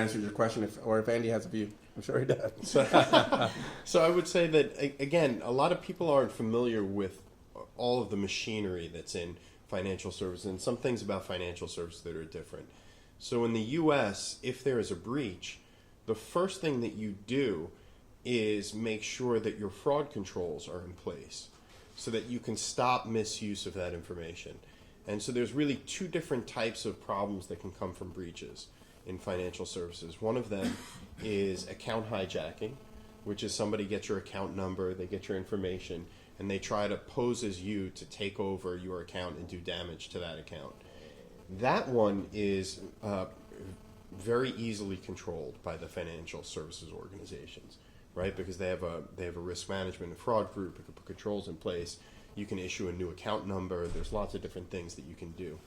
answers your question, or if Andy has a view. I'm sure he does. So I would say that, again, a lot of people aren't familiar with all of the machinery that's in financial services, and some things about financial services that are different. So in the U.S., if there is a breach, the first thing that you do is make sure that your fraud controls are in place so that you can stop misuse of that information. And so there's really two different types of problems that can come from breaches in financial services. One of them is account hijacking, which is somebody gets your account number, they get your information, and they try to pose as you to take over your account and do damage to that account. That one is very easily controlled by the financial services organizations, right? Because they have a risk management and fraud group that can put controls in place. You can issue a new account number. There's lots of different things that you can do.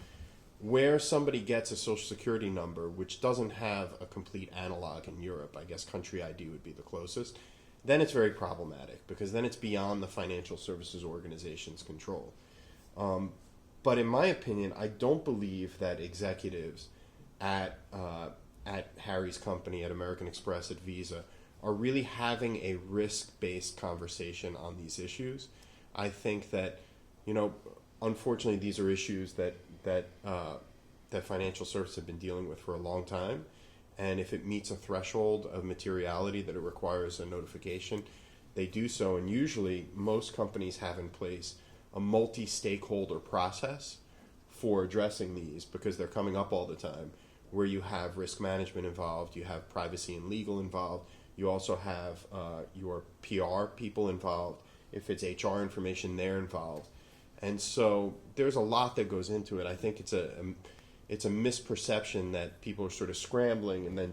Where somebody gets a social security number, which doesn't have a complete analog in Europe, I guess country ID would be the closest, then it's very problematic because then it's beyond the financial services organization's control. But in my opinion, I don't believe that executives at Harry's company, at American Express, at Visa, are really having a risk-based conversation on these issues. I think that, unfortunately, these are issues that financial services have been dealing with for a long time. And if it meets a threshold of materiality that it requires a notification, they do so. And usually, most companies have in place a multi-stakeholder process for addressing these because they're coming up all the time, where you have risk management involved, you have privacy and legal involved, you also have your PR people involved. If it's HR information, they're involved. And so there's a lot that goes into it. I think it's a misperception that people are sort of scrambling and then